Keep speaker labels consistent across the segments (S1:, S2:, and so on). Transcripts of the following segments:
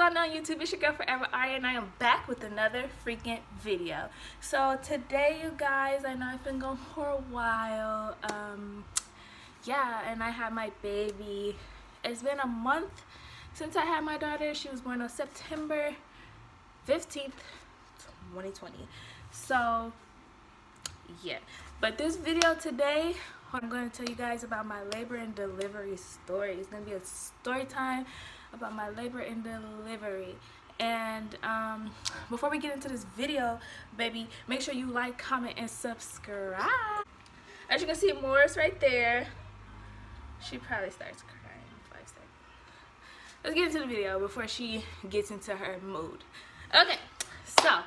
S1: going on YouTube? It's your girl Forever Aria, and I am back with another freaking video. So today, you guys, I know I've been gone for a while. Yeah, and I had my baby. It's been a month since I had my daughter. She was born on September 15th, 2020. So yeah, but this video today, I'm going to tell you guys about my labor and delivery story. It's going to be a story time about my labor and delivery. And before we get into this video, baby, make sure you like, comment, and subscribe. As you can see, Morris right there. She probably starts crying in 5 seconds. Let's get into the video before she gets into her mood. Okay, so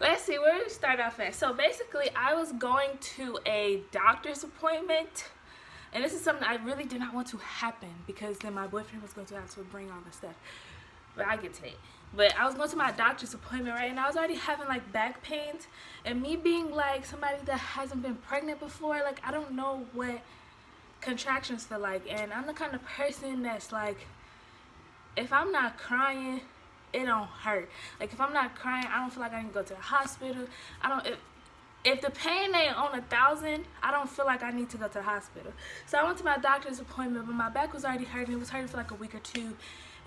S1: let's see where to start off at. So basically, I was going to a doctor's appointment, and this is something I really did not want to happen because then my boyfriend was going to have to bring all the stuff. But I'll get to it. But I was going to my doctor's appointment, right, and I was already having like back pains, and me being like somebody that hasn't been pregnant before, like I don't know what contractions feel like, and I'm the kind of person that's like, if I'm not crying, it don't hurt. Like if I'm not crying, I don't feel like I need to go to the hospital. If the pain ain't on 1,000, I don't feel like I need to go to the hospital. So I went to my doctor's appointment, but my back was already hurting. It was hurting for like a week or two,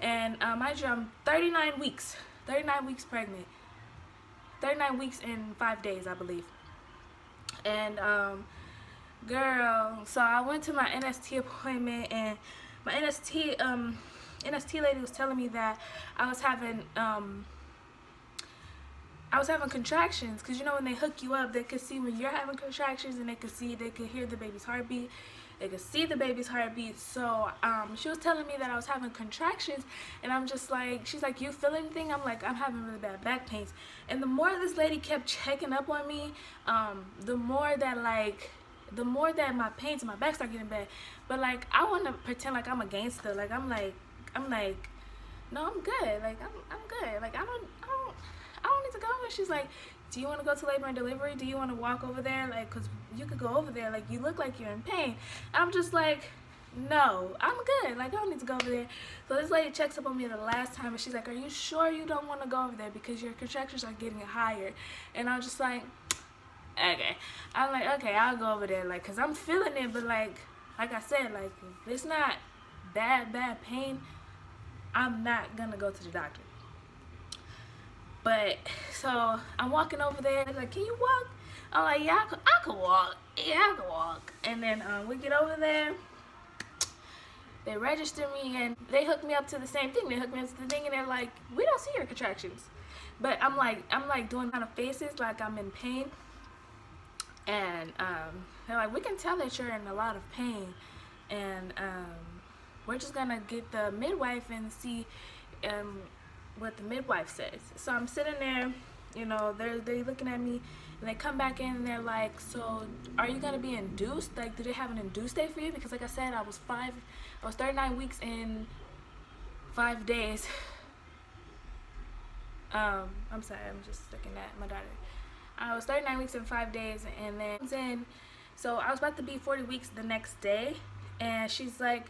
S1: and mind you, I'm 39 weeks pregnant, 39 weeks and 5 days, I believe. And girl, so I went to my NST appointment, and my NST lady was telling me that I was having contractions, because you know when they hook you up, they could see when you're having contractions, and they could hear the baby's heartbeat, they could see the baby's heartbeat. So she was telling me that I was having contractions, and I'm just like, she's like, you feel anything? I'm like, I'm having really bad back pains. And the more this lady kept checking up on me, the more that my pains and my back start getting bad. But like, I want to pretend like I'm a gangster. Like I'm like, no, I'm good. Like I'm good. Like I don't need to go. And she's like, do you want to go to labor and delivery? Do you want to walk over there? Like, cause you could go over there. Like you look like you're in pain. I'm just like, no, I'm good. Like I don't need to go over there. So this lady checks up on me the last time, and she's like, are you sure you don't want to go over there because your contractions are getting higher? And I'm just like, okay. I'm like, okay, I'll go over there. Like, cause I'm feeling it, but like I said, like if it's not bad pain, I'm not gonna go to the doctor. But so I'm walking over there. They're like, can you walk? I'm like, yeah, I could walk. Yeah, I could walk. And then we get over there. They register me, and they hook me up to the same thing. They hook me up to the thing, and they're like, we don't see your contractions. But I'm like doing kind of faces like I'm in pain. And they're like, we can tell that you're in a lot of pain, and we're just gonna get the midwife and see what the midwife says. So I'm sitting there, you know, they're looking at me, and they come back in, and they're like, so are you gonna be induced? Like, did they have an induced date for you? Because like I said, I was 39 weeks and 5 days. I'm sorry, I'm just looking at my daughter. I was 39 weeks and 5 days, and then so I was about to be 40 weeks the next day, and she's like,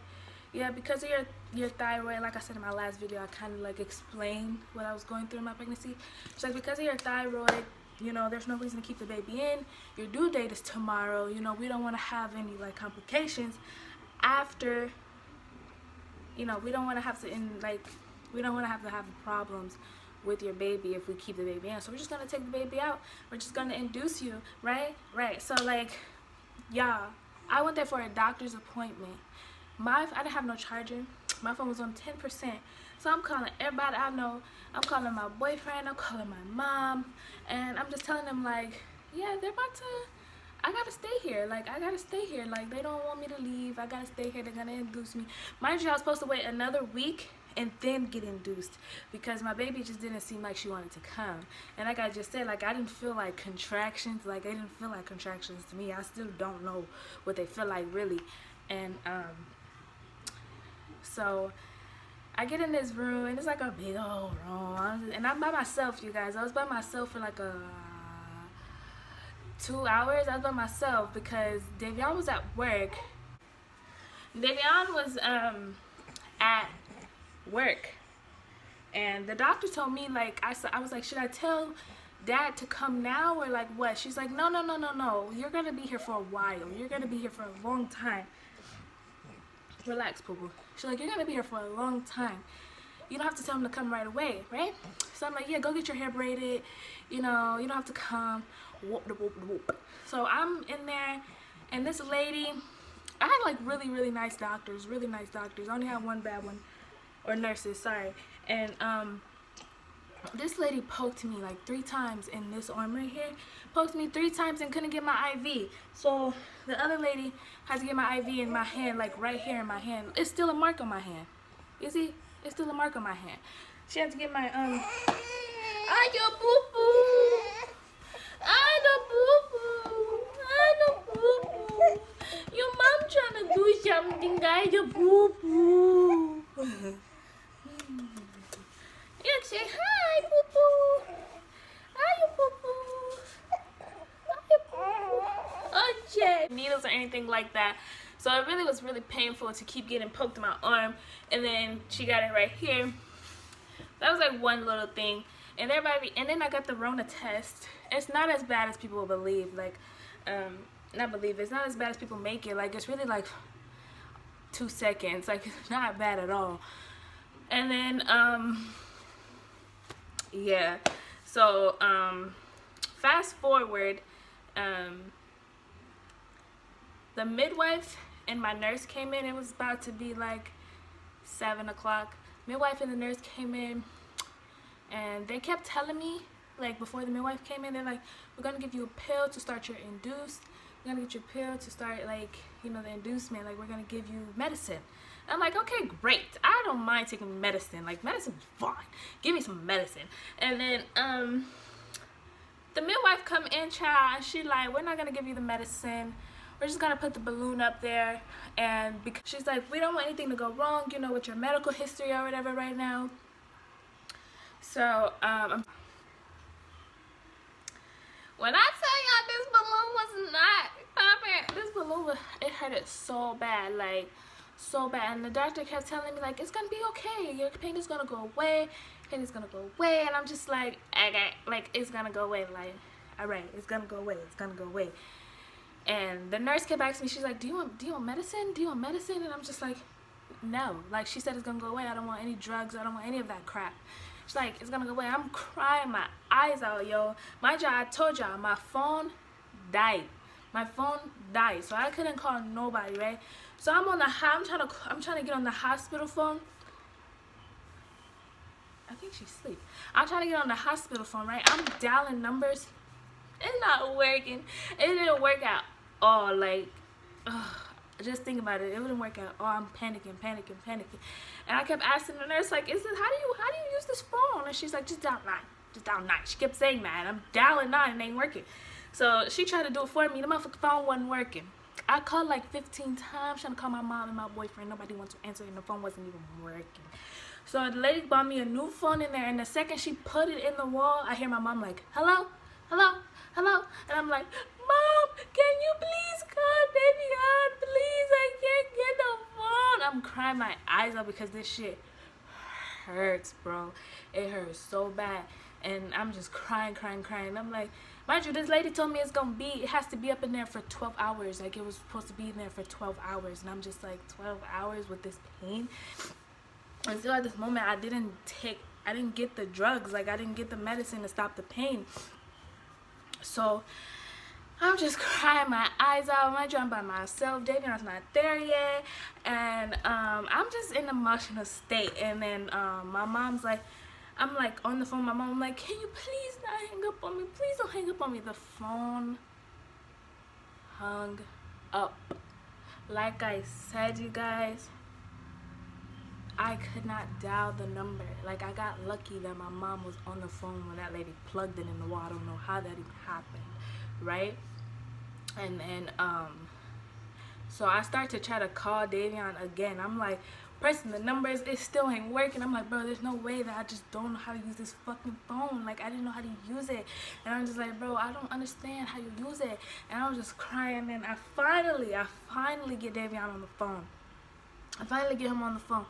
S1: yeah, because of your thyroid, like I said in my last video, I kind of like explained what I was going through in my pregnancy. She's like, because of your thyroid, you know, there's no reason to keep the baby in. Your due date is tomorrow. You know, we don't want to have any like complications after. You know, we don't want to have to have problems with your baby if we keep the baby in. So we're just gonna take the baby out. We're just gonna induce you, right? So like, y'all, I went there for a doctor's appointment. I didn't have no charger. My phone was on 10%. So I'm calling everybody I know. I'm calling my boyfriend. I'm calling my mom. And I'm just telling them like, yeah, I gotta stay here. Like, I gotta stay here. Like, they don't want me to leave. I gotta stay here. They're gonna induce me. Mind you, I was supposed to wait another week and then get induced because my baby just didn't seem like she wanted to come. And like I just said, like I didn't feel like contractions. Like they didn't feel like contractions to me. I still don't know what they feel like really. And so I get in this room, and it's like a big old room, and I'm by myself, you guys. I was by myself for like 2 hours. I was by myself because Davion was at work. Davion was at work, And the doctor told me, like, I was like, should I tell Dad to come now or like what? She's like, no, no, no, no, no. You're going to be here for a while. You're going to be here for a long time. Relax, Poo Poo. She's like, you're going to be here for a long time. You don't have to tell him to come right away, right? So I'm like, yeah, go get your hair braided. You know, you don't have to come. Whoop, whoop, whoop. So I'm in there, and this lady, I had like really, really nice doctors, really nice doctors. I only had one bad one, or nurses, sorry. And this lady poked me like 3 times in this arm right here. Poked me 3 times and couldn't get my IV. So the other lady had to get my IV in my hand, like right here in my hand. It's still a mark on my hand. You see? It's still a mark on my hand. She had to get my I your boo boo. I the boo boo. I the boo boo. Your mom trying to do something. I the boo boo. You say hi, boo boo. Hi, boo boo. Hi, boo boo. Okay. Needles or anything like that. So it really was really painful to keep getting poked in my arm. And then she got it right here. That was like one little thing. And everybody, and then I got the Rona test. It's not as bad as people believe. Like, not believe, it's not as bad as people make it. Like, it's really like 2 seconds. Like, it's not bad at all. And then, yeah. So, fast forward, the midwife and my nurse came in. It was about to be like 7 o'clock. Midwife and the nurse came in, and they kept telling me, like, before the midwife came in, they're like, we're gonna give you a pill to start your induced. We're gonna get you a pill to start, like, you know, the inducement. Like, we're gonna give you medicine. I'm like, okay, great. I don't mind taking medicine. Like, medicine's fine. Give me some medicine. And then the midwife come in, child, and she like, we're not gonna give you the medicine. We're just gonna put the balloon up there. And because she's like, we don't want anything to go wrong, you know, with your medical history or whatever right now. So when I tell y'all this balloon was not popping, this balloon was, it hurted so bad, like so bad. And the doctor kept telling me, like, it's gonna be okay, your pain is gonna go away, pain is gonna go away. And I'm just like, okay, like, it's gonna go away, like, all right, it's gonna go away, it's gonna go away. And the nurse kept asking me, she's like, do you want medicine? Do you want medicine? And I'm just like, no. Like, she said it's gonna go away. I don't want any drugs. I don't want any of that crap. She's like, it's gonna go away. I'm crying my eyes out, yo. Mind you, I told y'all, my phone died. My phone died, so I couldn't call nobody, right? So I'm on the, I'm trying to get on the hospital phone. I think she's asleep. I'm trying to get on the hospital phone, right? I'm dialing numbers. It's not working. It didn't work at all. Like, just think about it. It wouldn't work at all. I'm panicking. And I kept asking the nurse, like, is this, how do you use this phone? And she's like, just dial 9. Just dial 9. She kept saying that. And I'm dialing 9 and it ain't working. So she tried to do it for me. The motherfucking phone wasn't working. I called like 15 times trying to call my mom and my boyfriend. Nobody wanted to answer, and the phone wasn't even working. So the lady bought me a new phone in there, and the second she put it in the wall, I hear my mom like, hello? Hello? Hello? And I'm like, Mom, can you please call Davion? Please, I can't get the phone. I'm crying my eyes out because this shit hurts, bro. It hurts so bad. And I'm just crying. I'm like, mind you, this lady told me it has to be up in there for 12 hours. Like, it was supposed to be in there for 12 hours. And I'm just like, 12 hours with this pain? And still at this moment, I didn't get the drugs. Like, I didn't get the medicine to stop the pain. So I'm just crying my eyes out. Mind you, I'm by myself. Davion's not there yet, and I'm just in an emotional state. And then my mom's like, I'm like on the phone with my mom. I'm like, can you please not hang up on me? Please don't hang up on me. The phone hung up. Like I said, you guys, I could not dial the number. Like, I got lucky that my mom was on the phone when that lady plugged it in the wall. I don't know how that even happened, right? And then so I start to try to call Davion again. I'm like pressing the numbers, it still ain't working. I'm like, bro, there's no way that I just don't know how to use this fucking phone. Like, I didn't know how to use it. And I'm just like, bro, I don't understand how you use it. And I was just crying. And I finally get Davion on the phone. I finally get him on the phone.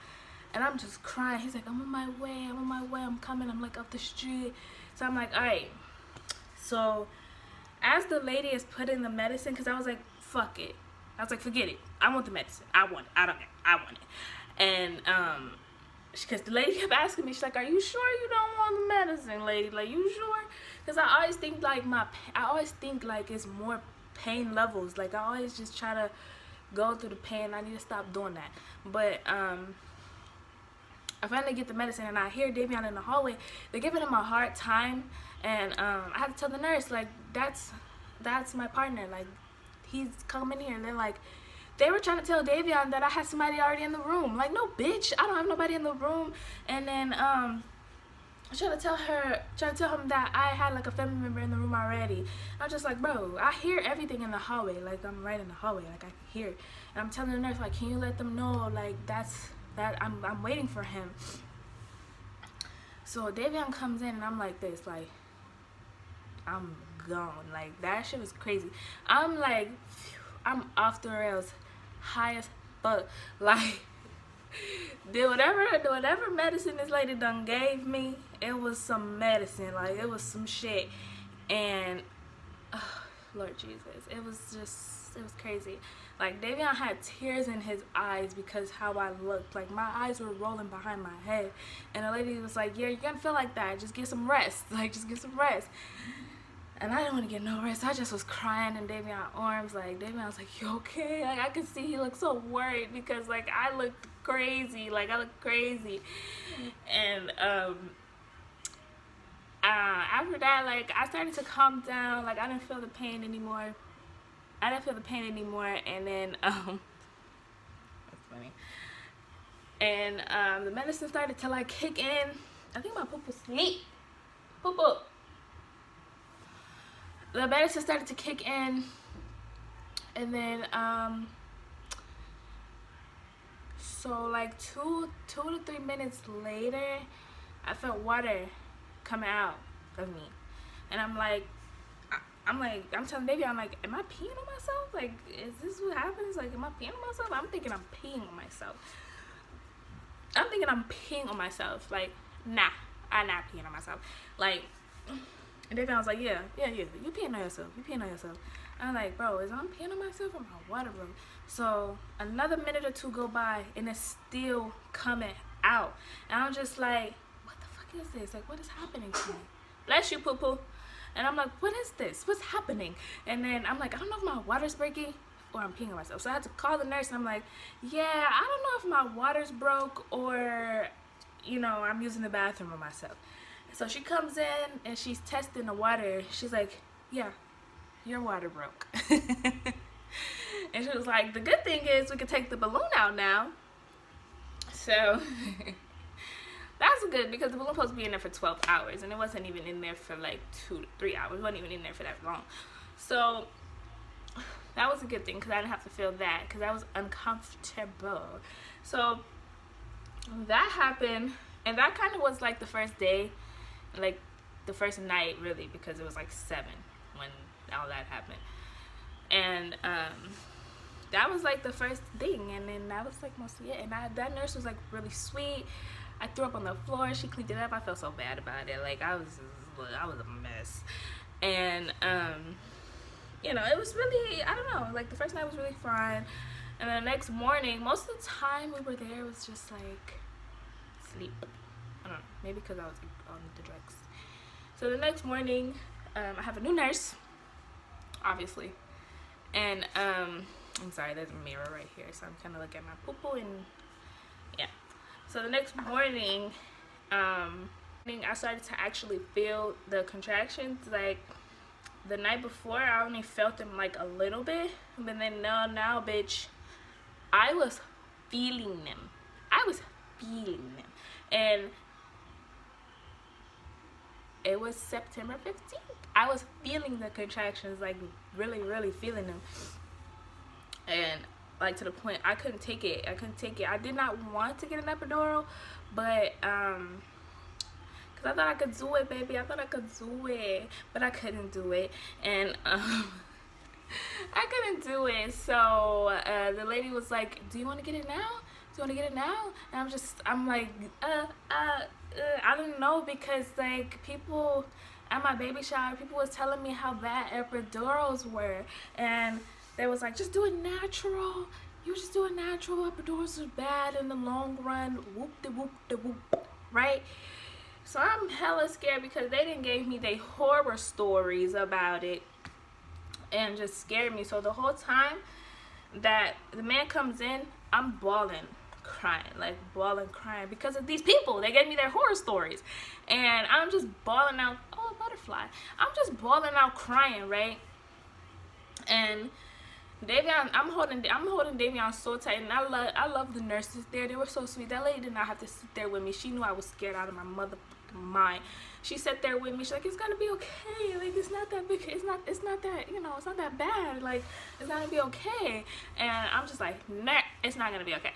S1: And I'm just crying. He's like, I'm on my way, I'm coming. I'm like up the street. So I'm like, all right. So as the lady is putting the medicine, because I was like, fuck it. I was like, forget it. I want the medicine. I want it. I don't care. I want it. And because the lady kept asking me, she's like, are you sure you don't want the medicine, lady? Like, you sure? Because I always think like it's more pain levels. Like, I always just try to go through the pain. I need to stop doing that. But I finally get the medicine, and I hear Davion in the hallway. They're giving him a hard time, and I had to tell the nurse, like, that's my partner. Like, he's coming here. And they're like, they were trying to tell Davion that I had somebody already in the room. Like, no, bitch, I don't have nobody in the room. And then trying to tell him that I had like a family member in the room already. I'm just like, bro, I hear everything in the hallway. Like, I'm right in the hallway. Like, I can hear it. And I'm telling the nurse, like, can you let them know, like, that I'm waiting for him. So Davion comes in, and I'm like this, like, I'm gone. Like, that shit was crazy. I'm like, phew, I'm off the rails, high as fuck. Like, whatever medicine this lady done gave me, it was some medicine. Like, it was some shit. And Lord Jesus, it was crazy. Like, Davion had tears in his eyes because how I looked. Like, my eyes were rolling behind my head. And the lady was like, yeah, you're gonna feel like that. Just get some rest. Like, just get some rest. And I didn't want to get no rest. I just was crying in Davion's arms. Like, Davion was like, you okay? Like, I could see he looked so worried because, like, I looked crazy. Like, I looked crazy. And after that, like, I started to calm down. Like, I didn't feel the pain anymore. And then that's funny. And the medicine started to, like, kick in. I think my poop was asleep. Poop. The medicine started to kick in, and then so like two to 3 minutes later, I felt water coming out of me, and I'm telling baby, I'm like, am I peeing on myself? Like, is this what happens? Like, am I peeing on myself? I'm thinking I'm peeing on myself. Like, nah, I'm not peeing on myself. Like, and then I was like, yeah, you peeing on yourself. I'm like, bro, is I'm peeing on myself or my water broke? So another minute or two go by, and it's still coming out. And I'm just like, what the fuck is this? Like, what is happening to me? Bless you, poo-poo. And I'm like, what is this? What's happening? And then I'm like, I don't know if my water's breaking or I'm peeing on myself. So I had to call the nurse, and I'm like, yeah, I don't know if my water's broke or, you know, I'm using the bathroom on myself. So she comes in, and she's testing the water. She's like, yeah, your water broke. And she was like, the good thing is we can take the balloon out now. So that's good, because the balloon was supposed to be in there for 12 hours, and it wasn't even in there for like 2 to 3 hours. It wasn't even in there for that long. So that was a good thing, because I didn't have to feel that, because I was uncomfortable. So that happened, and that kind of was like the first day, like the first night, really, because it was like 7 when all that happened. And that was like the first thing, and then that was like mostly it. And that nurse was like really sweet. I threw up on the floor, she cleaned it up. I felt so bad about it. Like, I was a mess. And you know, it was really, I don't know, like the first night was really fun. And then the next morning, most of the time we were there, it was just like sleep. I don't know, maybe because I was on the drugs. So the next morning, I have a new nurse, obviously. And I'm sorry, there's a mirror right here, so I'm kind of looking at my poo-poo, and yeah. So the next morning, I started to actually feel the contractions. Like, the night before, I only felt them like a little bit, but then now, bitch, I was feeling them. And it was September 15th. I was feeling the contractions, like really, really feeling them. And like to the point I couldn't take it. I did not want to get an epidural, but because I thought I could do it, baby. But I couldn't do it. And I couldn't do it. So the lady was like, do you want to get it now? you want to get it now? And I'm like, I don't know, because like people at my baby shower, people was telling me how bad epidurals were, and they was like, just do it natural. You just do it natural. Epidurals are bad in the long run. Whoop de whoop de whoop, right? So I'm hella scared because they didn't give me they horror stories about it and just scared me. So the whole time that the man comes in, I'm bawling, crying, like bawling, crying because of these people. They gave me their horror stories, and I'm just bawling out. Oh, butterfly! I'm just bawling out, crying, right? And Davion, I'm holding Davion so tight, and I love the nurses there. They were so sweet. That lady did not have to sit there with me. She knew I was scared out of my motherfucking mind. She sat there with me. She's like, it's gonna be okay. Like, it's not that big. It's not that, you know, it's not that bad. Like, it's gonna be okay. And I'm just like, nah, it's not gonna be okay.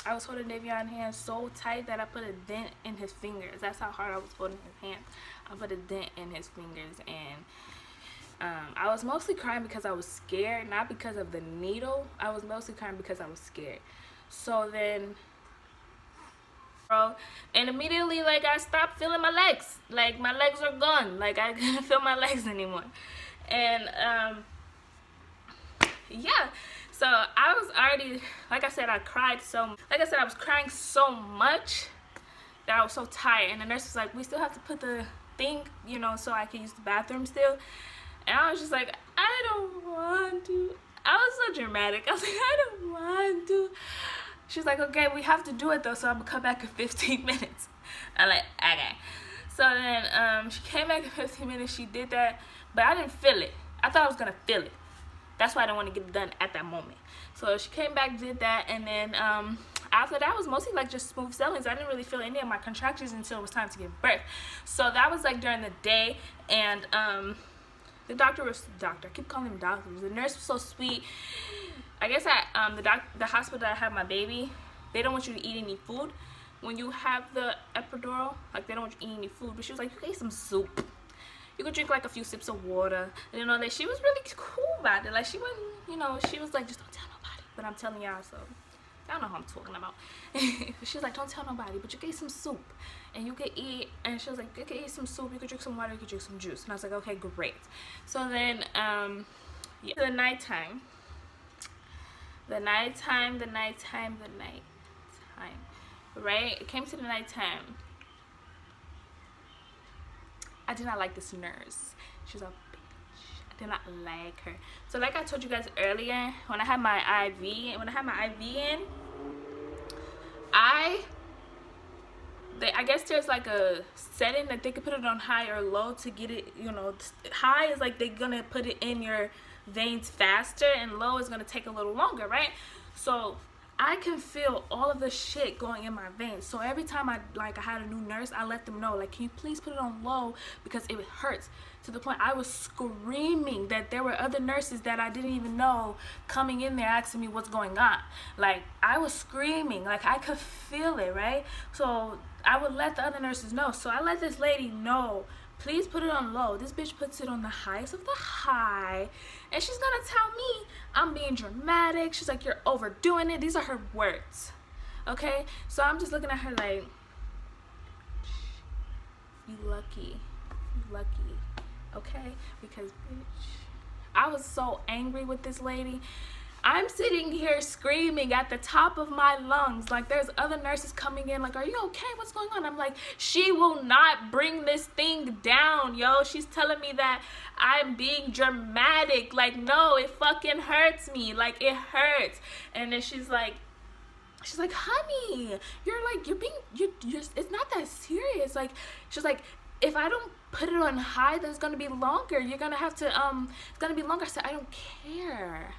S1: I was holding Davion's hand so tight that I put a dent in his fingers. That's how hard I was holding his hand. I put a dent in his fingers, and I was mostly crying because I was scared, not because of the needle. I was mostly crying because I was scared. So then, and immediately, like, I stopped feeling my legs. Like, my legs are gone. Like, I couldn't feel my legs anymore. And yeah. So I was already, like I said, I was crying so much that I was so tired. And the nurse was like, we still have to put the thing, you know, so I can use the bathroom still. And I was just like, I don't want to. I was so dramatic. I was like, I don't want to. She was like, okay, we have to do it though, so I'm gonna come back in 15 minutes. I'm like, okay. So then she came back in 15 minutes, she did that, but I didn't feel it. I thought I was gonna feel it. That's why I didn't want to get it done at that moment. So she came back, did that, and then after that was mostly like just smooth sailings. I didn't really feel any of my contractions until it was time to give birth. So that was like during the day, and the doctor, I keep calling him doctors. The nurse was so sweet. I guess the hospital that I had my baby, they don't want you to eat any food when you have the epidural. Like, they don't want you to eat any food. But she was like, you can eat some soup. You could drink like a few sips of water. And you know, that she was really cool about it. Like, she wasn't, you know, she was like, just don't tell nobody. But I'm telling y'all, so I don't know who I'm talking about. She was like, don't tell nobody, but you can eat some soup. And you can eat, and she was like, you can eat some soup, you could drink some water, you could drink some juice. And I was like, okay, great. So then, yeah, the nighttime, right? It came to the nighttime. I did not like this nurse. She was a bitch. I did not like her. So like I told you guys earlier, when I had my IV in, I guess there's like a setting that they could put it on high or low to get it, you know. High is like they're gonna put it in your veins faster, and low is gonna take a little longer, right? So I can feel all of the shit going in my veins. So every time I had a new nurse, I let them know, like, can you please put it on low because it hurts. To the point I was screaming that there were other nurses that I didn't even know coming in there asking me what's going on. Like, I was screaming, like I could feel it, right? So I would let the other nurses know. So I let this lady know, please put it on low. This bitch puts it on the highest of the high, and she's gonna tell me I'm being dramatic. She's like, you're overdoing it. These are her words, okay? So I'm just looking at her like, you lucky, okay? Because bitch, I was so angry with this lady. I'm sitting here screaming at the top of my lungs. Like, there's other nurses coming in like, are you okay? What's going on? I'm like, she will not bring this thing down, yo. She's telling me that I'm being dramatic. Like, no, it fucking hurts me. Like, it hurts. And then she's like, honey, it's not that serious. Like, she's like, if I don't put it on high, then it's gonna be longer. You're gonna have to, it's gonna be longer. I said, I don't care.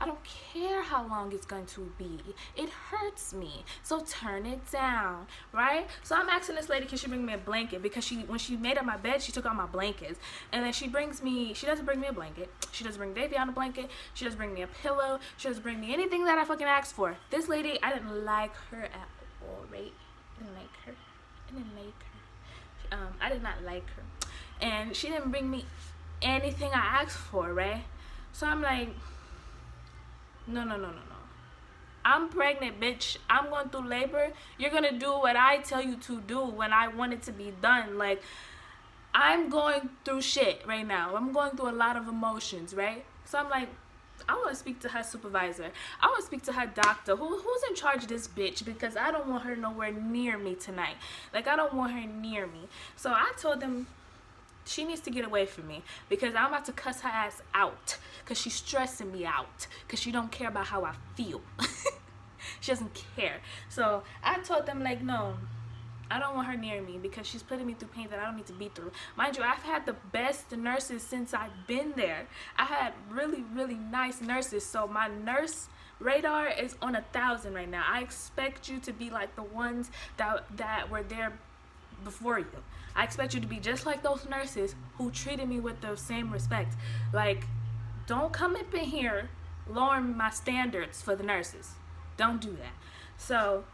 S1: I don't care how long it's going to be. It hurts me. So turn it down, right? So I'm asking this lady, can she bring me a blanket? Because when she made up my bed, she took out my blankets. And then she doesn't bring me a blanket. She doesn't bring Davion a blanket. She doesn't bring me a pillow. She doesn't bring me anything that I fucking asked for. This lady, I didn't like her at all, right? I didn't like her. I did not like her. And she didn't bring me anything I asked for, right? So I'm like, no. I'm pregnant, bitch. I'm going through labor. You're gonna do what I tell you to do when I want it to be done. Like, I'm going through shit right now. I'm going through a lot of emotions, right? So I'm like, I want to speak to her supervisor. I want to speak to her doctor. Who's in charge of this bitch? Because I don't want her nowhere near me tonight. Like, I don't want her near me. So I told them she needs to get away from me because I'm about to cuss her ass out because she's stressing me out because she don't care about how I feel. She doesn't care. So I told them, like, no, I don't want her near me because she's putting me through pain that I don't need to be through. Mind you, I've had the best nurses since I've been there. I had really, really nice nurses. So my nurse radar is on 1,000 right now. I expect you to be like the ones that were there before you. I expect you to be just like those nurses who treated me with the same respect. Like, don't come up in here lowering my standards for the nurses. Don't do that. So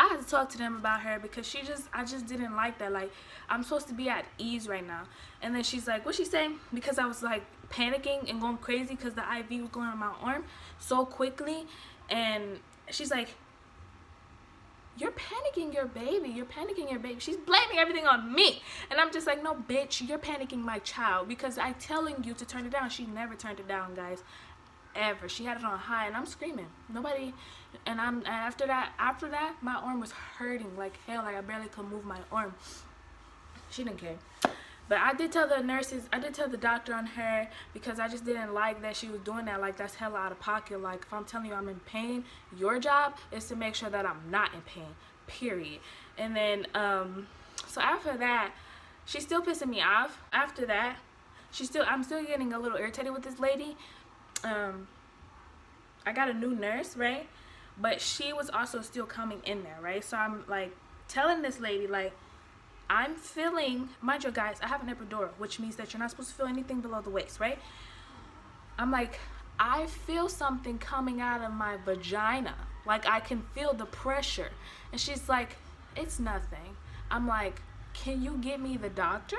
S1: I had to talk to them about her because I just didn't like that. Like, I'm supposed to be at ease right now. And then she's like, what's she saying? Because I was like panicking and going crazy because the IV was going on my arm so quickly. And she's like, you're panicking your baby. You're panicking your baby. She's blaming everything on me. And I'm just like, no, bitch, you're panicking my child because I'm telling you to turn it down. She never turned it down, guys. Ever. She had it on high and I'm screaming. Nobody. And after that, my arm was hurting like hell. Like, I barely could move my arm. She didn't care. But I did tell the nurses, I did tell the doctor on her because I just didn't like that she was doing that. Like, that's hella out of pocket. Like, if I'm telling you I'm in pain, your job is to make sure that I'm not in pain, period. And then, so after that, she's still pissing me off. After that, I'm still getting a little irritated with this lady. I got a new nurse, right? But she was also still coming in there, right? So I'm like telling this lady, like, I'm feeling, mind you guys, I have an epidural, which means that you're not supposed to feel anything below the waist, right? I'm like, I feel something coming out of my vagina. Like, I can feel the pressure. And she's like, it's nothing. I'm like, can you get me the doctor?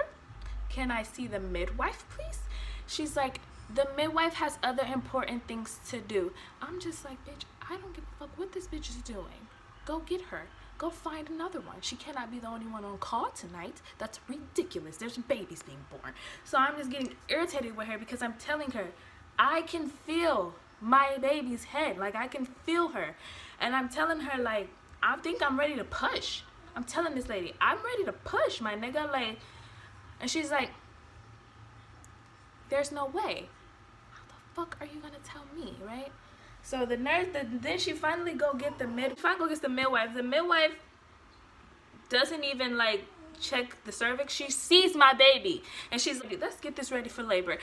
S1: Can I see the midwife, please? She's like, the midwife has other important things to do. I'm just like, bitch, I don't give a fuck what this bitch is doing. Go get her. Go find another one. She cannot be the only one on call tonight. That's ridiculous. There's babies being born. So I'm just getting irritated with her because I'm telling her, I can feel my baby's head. Like, I can feel her. And I'm telling her, like, I think I'm ready to push. I'm telling this lady, I'm ready to push, my nigga. Like, and she's like, there's no way. How the fuck are you gonna tell me, right? So the nurse, then she finally go get the midwife. The midwife doesn't even like check the cervix. She sees my baby and she's like, let's get this ready for labor.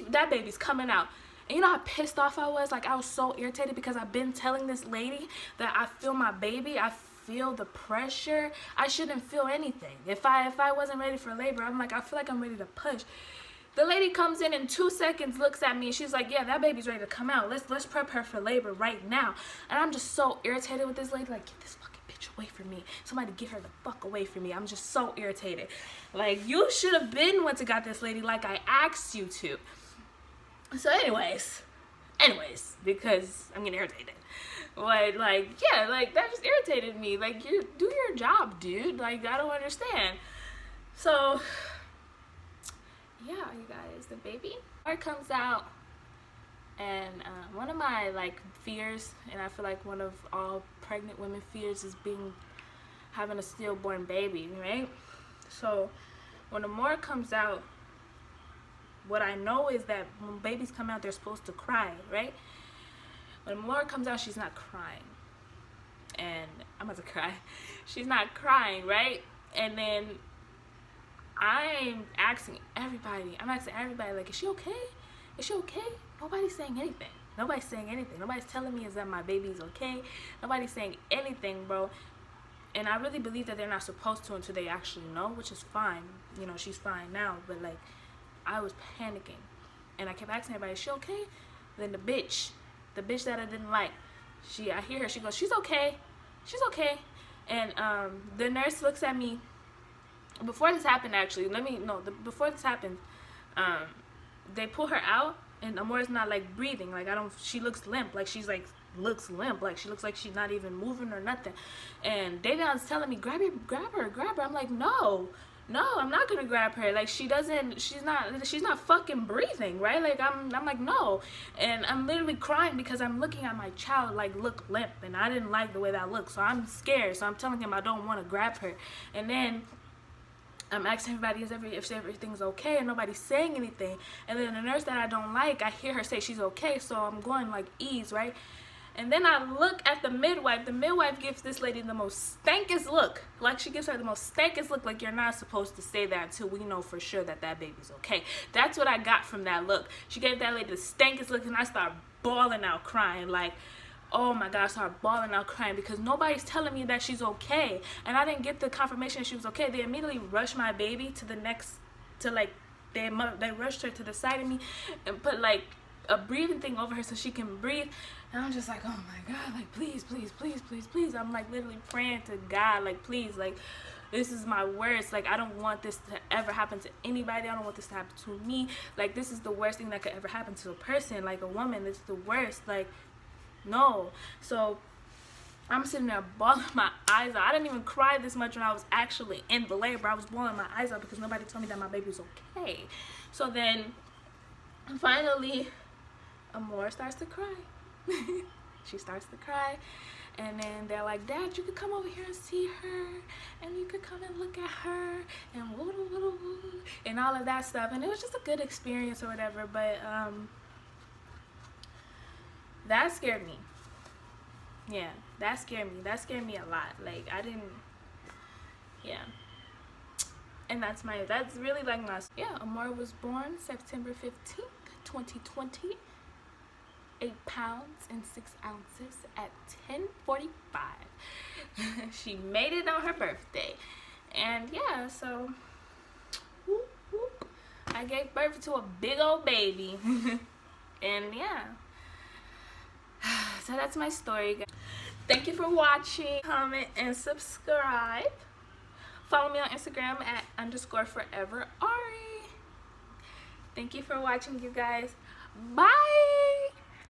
S1: That baby's coming out. And you know how pissed off I was? Like, I was so irritated because I've been telling this lady that I feel my baby. I feel the pressure. I shouldn't feel anything. If I wasn't ready for labor, I'm like, I feel like I'm ready to push. The lady comes in 2 seconds, looks at me, and she's like, yeah, that baby's ready to come out. Let's prep her for labor right now. And I'm just so irritated with this lady. Like, get this fucking bitch away from me. Somebody get her the fuck away from me. I'm just so irritated. Like, you should have been once I got this lady like I asked you to. So anyways, because I'm getting irritated. But, like, yeah, like, that just irritated me. Like, you do your job, dude. Like, I don't understand. So yeah, you guys, the baby comes out, and one of my like fears, and I feel like one of all pregnant women fears, is having a stillborn baby, right? So when the more comes out, what I know is that when babies come out, they're supposed to cry, right? When the more comes out, she's not crying, and I'm about to cry. She's not crying, right? And then I'm asking everybody, like, is she okay? Is she okay? Nobody's saying anything. Nobody's telling me is that my baby's okay. Nobody's saying anything, bro. And I really believe that they're not supposed to until they actually know, which is fine. You know, she's fine now. But, like, I was panicking. And I kept asking everybody, is she okay? Then the bitch that I didn't like, I hear her, she goes, she's okay. And the nurse looks at me. Before this happened, actually, before this happened, they pull her out, and Amora's not like breathing. Like, she looks limp. Like, she's like looks limp. Like she looks like she's not even moving or nothing. And Davion's telling me, grab her. I'm like, no, I'm not gonna grab her. Like she's not fucking breathing, right? Like I'm like, no. And I'm literally crying because I'm looking at my child like look limp, and I didn't like the way that looked, so I'm scared. So I'm telling him I don't want to grab her. And then I'm asking everybody if everything's okay, and nobody's saying anything. And then the nurse that I don't like, I hear her say she's okay, so I'm going like ease, right? And then I look at the midwife. The midwife gives this lady the most stankest look. Like she gives her the most stankest look, like you're not supposed to say that until we know for sure that that baby's okay. That's what I got from that look. She gave that lady the stankest look, and I started bawling out crying. Like, oh my God, I started bawling out crying because nobody's telling me that she's okay. And I didn't get the confirmation that she was okay. They immediately rushed my baby to the next, they rushed her to the side of me and put like a breathing thing over her so she can breathe. And I'm just like, oh my God, like please. I'm like literally praying to God, like please, like this is my worst. Like I don't want this to ever happen to anybody. I don't want this to happen to me. Like this is the worst thing that could ever happen to a person, like a woman. This is the worst. Like no. So I'm sitting there bawling my eyes out. I didn't even cry this much when I was actually in the labor. I was bawling my eyes out because nobody told me that my baby was okay. So then finally Amore starts to cry. She starts to cry, and then they're like, Dad, you could come over here and see her, and you could come and look at her, and woo, and all of that stuff. And it was just a good experience or whatever, but that scared me. Yeah, that scared me a lot. Like I didn't, yeah. And that's really like my, yeah. Amore was born September 15th, 2020. 8 pounds and 6 ounces at 10:45. She made it on her birthday. And yeah, so whoop, whoop. I gave birth to a big old baby. And yeah, so that's my story, guys. Thank you for watching. Comment and subscribe. Follow me on Instagram at _foreverari. Thank you for watching, you guys. Bye.